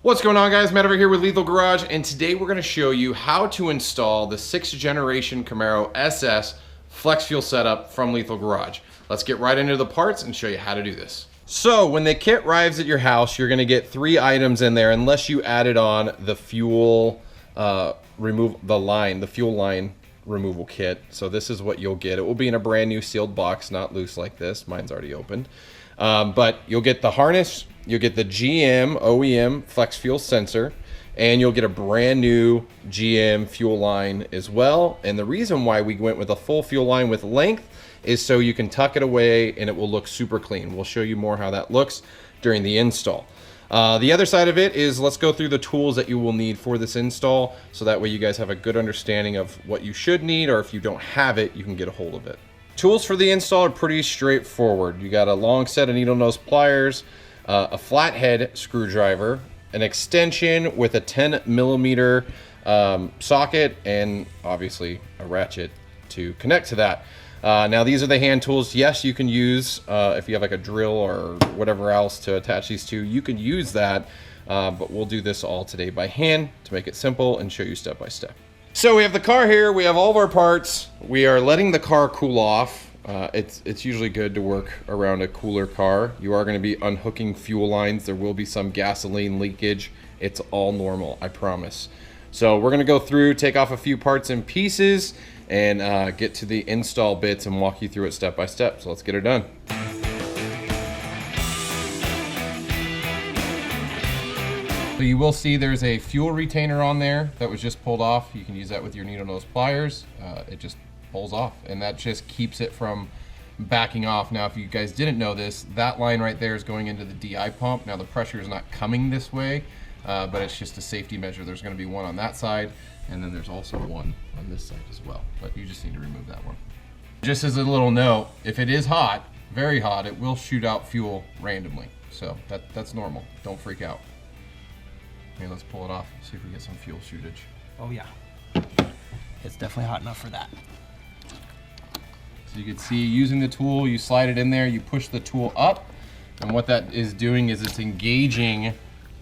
What's going on, guys? Matt over here with Lethal Garage, and today we're going to show you how to install the 6th generation Camaro SS flex fuel setup from Lethal Garage. Let's get right into the parts and show you how to do this. So when the kit arrives at your house, you're going to get 3 items in there unless you added on the fuel fuel line removal kit. So this is what you'll get. It will be in a brand new sealed box, not loose like this. Mine's already opened. But you'll get the harness, you'll get the GM OEM flex fuel sensor, and you'll get a brand new GM fuel line as well. And the reason why we went with a full fuel line with length is so you can tuck it away and it will look super clean. We'll show you more how that looks during the install. The other side of it is, let's go through the tools that you will need for this install, so that way you guys have a good understanding of what you should need, or if you don't have it, you can get a hold of it. Tools for the install are pretty straightforward. You got a long set of needle nose pliers, a flathead screwdriver, an extension with a 10mm socket, and obviously a ratchet to connect to that. Now these are the hand tools. Yes, you can use, if you have like a drill or whatever else to attach these to, you can use that, but we'll do this all today by hand to make it simple and show you step by step. So we have the car here, we have all of our parts. We are letting the car cool off. It's usually good to work around a cooler car. You are going to be unhooking fuel lines. There will be some gasoline leakage. It's all normal, I promise. So we're going to go through, take off a few parts and pieces, and get to the install bits and walk you through it step by step. So let's get her done. So you will see there's a fuel retainer on there that was just pulled off. You can use that with your needle nose pliers. It just pulls off, and that just keeps it from backing off. Now, if you guys didn't know this, that line right there is going into the DI pump. Now the pressure is not coming this way, but it's just a safety measure. There's going to be one on that side, and then there's also one on this side as well, but you just need to remove that one. Just as a little note, if it is hot, very hot, it will shoot out fuel randomly. So that's normal. Don't freak out. Okay, let's pull it off, see if we get some fuel shootage. Oh yeah, it's definitely hot enough for that. So you can see, using the tool, you slide it in there, you push the tool up, and what that is doing is it's engaging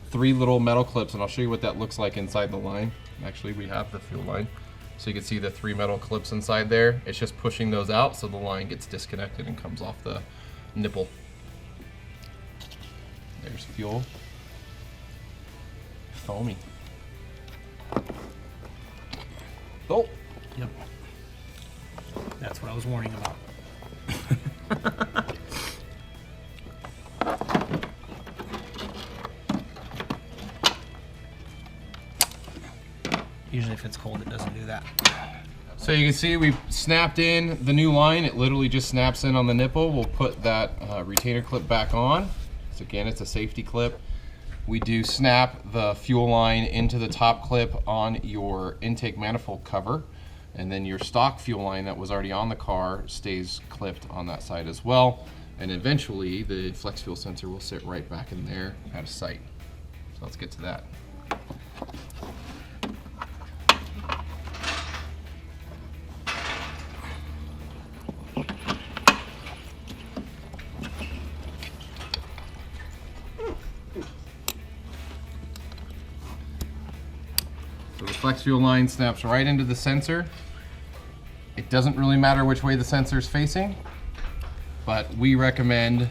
3 little metal clips, and I'll show you what that looks like inside the line. Actually, we have the fuel line. So you can see the 3 metal clips inside there. It's just pushing those out so the line gets disconnected and comes off the nipple. There's fuel. Foamy. Oh! Yep. That's what I was warning about. Usually if it's cold, it doesn't do that. So you can see we snapped in the new line. It literally just snaps in on the nipple. We'll put that retainer clip back on. So again, it's a safety clip. We do snap the fuel line into the top clip on your intake manifold cover, and then your stock fuel line that was already on the car stays clipped on that side as well. And eventually the flex fuel sensor will sit right back in there out of sight. So let's get to that. So the flex fuel line snaps right into the sensor. It doesn't really matter which way the sensor is facing, but we recommend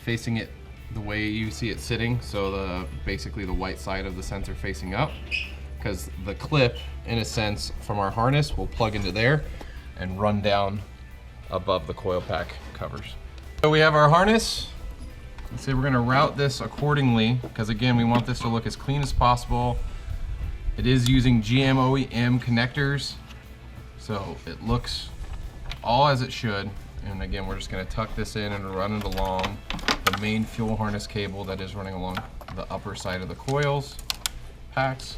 facing it the way you see it sitting, so basically the white side of the sensor facing up, because the clip, in a sense, from our harness will plug into there and run down above the coil pack covers. So we have our harness. Let's say we're going to route this accordingly, because again, we want this to look as clean as possible. It is using GM OEM connectors, so it looks all as it should. And again, we're just going to tuck this in and run it along the main fuel harness cable that is running along the upper side of the coils packs.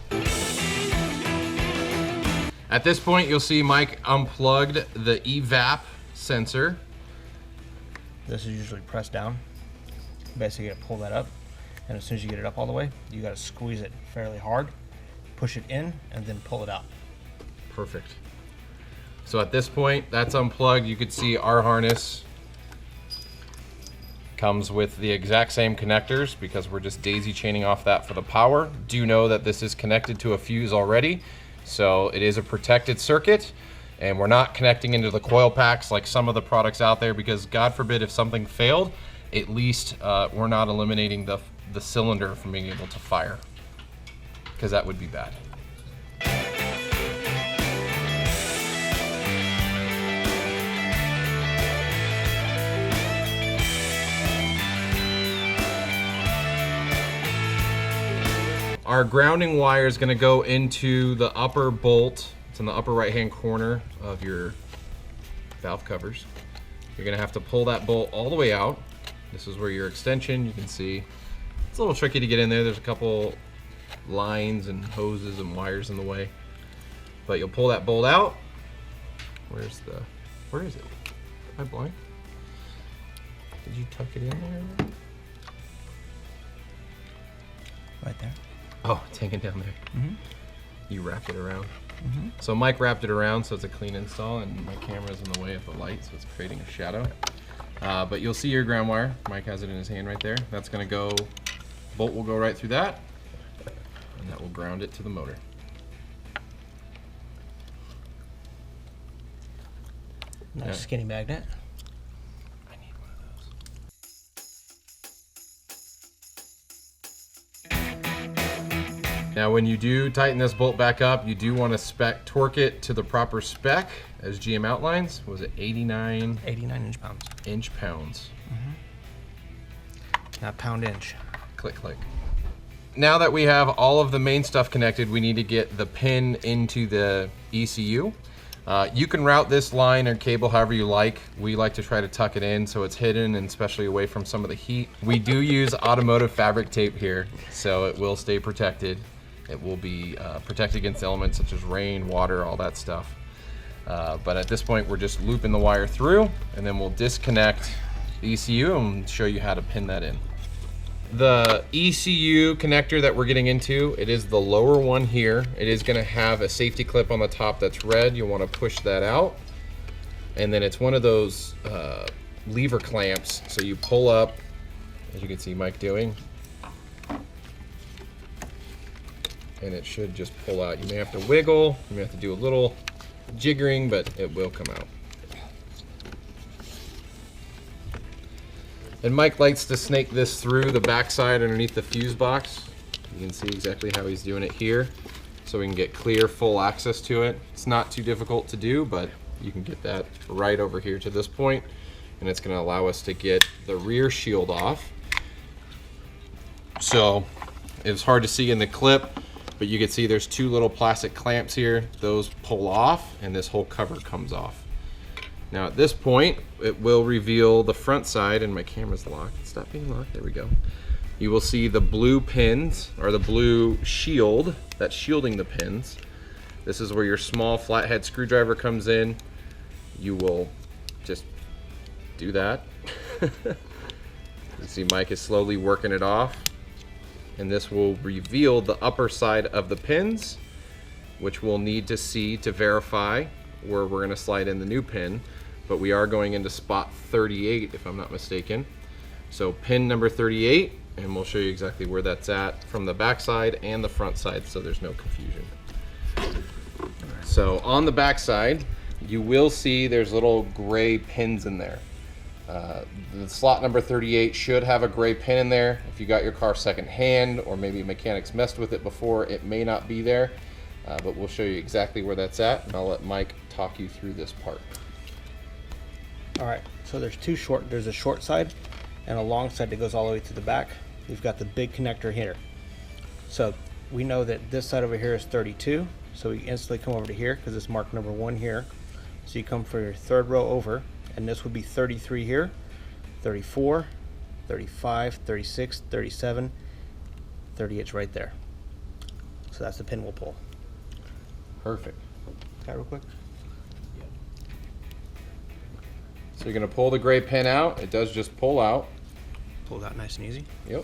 At this point, you'll see Mike unplugged the Evap sensor. This is usually pressed down. Basically, you gotta pull that up, and as soon as you get it up all the way, you gotta squeeze it fairly hard, push it in, and then pull it out. Perfect. So at this point, that's unplugged. You could see our harness comes with the exact same connectors because we're just daisy chaining off that for the power. Do know that this is connected to a fuse already, so it is a protected circuit, and we're not connecting into the coil packs like some of the products out there, because God forbid if something failed, at least we're not eliminating the cylinder from being able to fire, because that would be bad. Our grounding wire is going to go into the upper bolt. It's in the upper right hand corner of your valve covers. You're going to have to pull that bolt all the way out. This is where your extension, you can see it's a little tricky to get in there. There's a couple lines and hoses and wires in the way, but you'll pull that bolt out. Where is it? Am I blind? Did you tuck it in there? Right there. Oh, it's hanging down there. Mm-hmm. You wrapped it around. Mm-hmm. So Mike wrapped it around so it's a clean install, and my camera's in the way of the light, so it's creating a shadow. But you'll see your ground wire. Mike has it in his hand right there. That's gonna go, bolt will go right through that, and that will ground it to the motor. Nice skinny magnet. I need one of those. Now when you do tighten this bolt back up, you do want to torque it to the proper spec as GM outlines. Was it 89? 89 inch-pounds. Inch-pounds. Mm-hmm. Not pound-inch. Click, click. Now that we have all of the main stuff connected, we need to get the pin into the ECU. You can route this line or cable however you like. We like to try to tuck it in so it's hidden and especially away from some of the heat. We do use automotive fabric tape here, so it will stay protected. It will be protected against elements such as rain, water, all that stuff. But at this point, we're just looping the wire through, and then we'll disconnect the ECU and show you how to pin that in. The ECU connector that we're getting into, it is the lower one here. It is going to have a safety clip on the top that's red. You'll want to push that out. And then it's one of those lever clamps. So you pull up, as you can see Mike doing, and it should just pull out. You may have to wiggle, you may have to do a little jiggering, but it will come out. And Mike likes to snake this through the backside underneath the fuse box. You can see exactly how he's doing it here, so we can get clear, full access to it. It's not too difficult to do, but you can get that right over here to this point, and it's going to allow us to get the rear shield off. So it's hard to see in the clip, but you can see there's two little plastic clamps here. Those pull off, and this whole cover comes off. Now at this point, it will reveal the front side, and my camera's locked. Stop being locked, there we go. You will see the blue pins, or the blue shield that's shielding the pins. This is where your small flathead screwdriver comes in. You will just do that. You see Mike is slowly working it off. And this will reveal the upper side of the pins, which we'll need to see to verify where we're gonna slide in the new pin. But we are going into spot 38, if I'm not mistaken. So pin number 38, and we'll show you exactly where that's at from the back side and the front side, so there's no confusion. So on the back side, you will see there's little gray pins in there. The slot number 38 should have a gray pin in there. If you got your car second hand, or maybe mechanics messed with it before, it may not be there. But we'll show you exactly where that's at, and I'll let Mike talk you through this part. All right, so there's a short side and a long side that goes all the way to the back. We've got the big connector here. So we know that this side over here is 32. So we instantly come over to here because it's marked number 1 here. So you come for your third row over, and this would be 33 here, 34, 35, 36, 37, 38's right there. So that's the pin we'll pull. Perfect. Got it real quick? So you're gonna pull the gray pin out. It does just pull out. Pulled out nice and easy. Yep.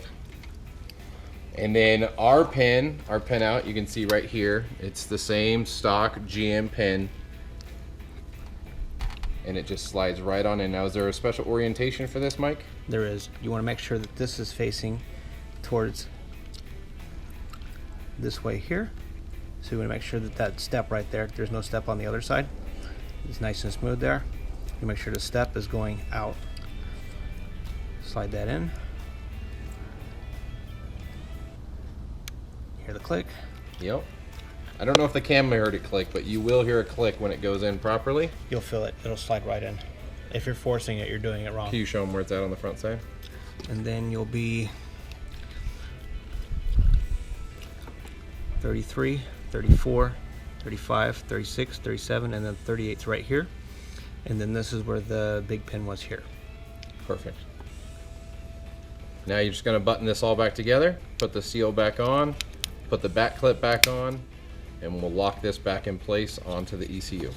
And then our pin out, you can see right here, it's the same stock GM pin. And it just slides right on in. Now, is there a special orientation for this, Mike? there is. You want to make sure that this is facing towards this way here. So you want to make sure that that step right there's no step on the other side. It's nice and smooth there. You make sure the step is going out. Slide that in. Hear the click. Yep. I don't know if the camera heard it click, but you will hear a click when it goes in properly. You'll feel it. It'll slide right in. If you're forcing it, you're doing it wrong. Can you show them where it's at on the front side? And then you'll be 33, 34, 35, 36, 37, and then 38's right here. And then this is where the big pin was here. Perfect. Now you're just going to button this all back together, put the seal back on, put the back clip back on, and we'll lock this back in place onto the ECU.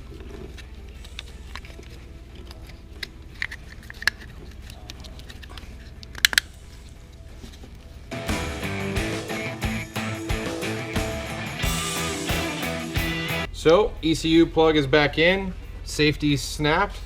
So ECU plug is back in, safety snapped,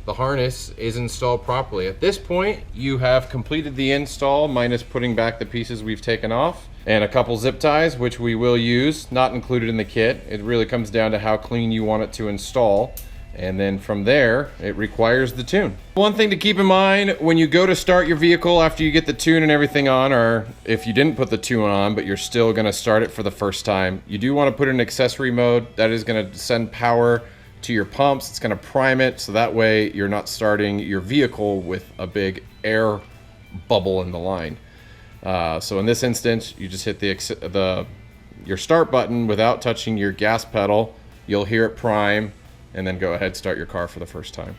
the harness is installed properly. At this point, you have completed the install minus putting back the pieces we've taken off and a couple zip ties, which we will use, not included in the kit. It really comes down to how clean you want it to install. And then from there, it requires the tune. One thing to keep in mind when you go to start your vehicle after you get the tune and everything on, or if you didn't put the tune on, but you're still gonna start it for the first time, you do wanna put it in accessory mode. That is gonna send power to your pumps. It's gonna prime it, so that way you're not starting your vehicle with a big air bubble in the line. So in this instance, you just hit your start button without touching your gas pedal. You'll hear it prime, and then go ahead, start your car for the first time.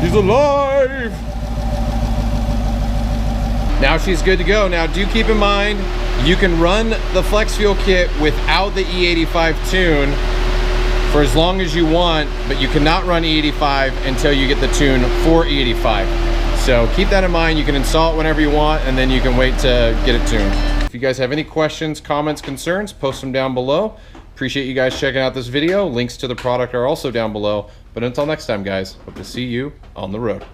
She's alive! Now she's good to go. Now do keep in mind, you can run the Flex Fuel kit without the E85 tune for as long as you want, but you cannot run E85 until you get the tune for E85. So keep that in mind. You can install it whenever you want, and then you can wait to get it tuned. If you guys have any questions, comments, concerns, post them down below. Appreciate you guys checking out this video. Links to the product are also down below. But until next time, guys, hope to see you on the road.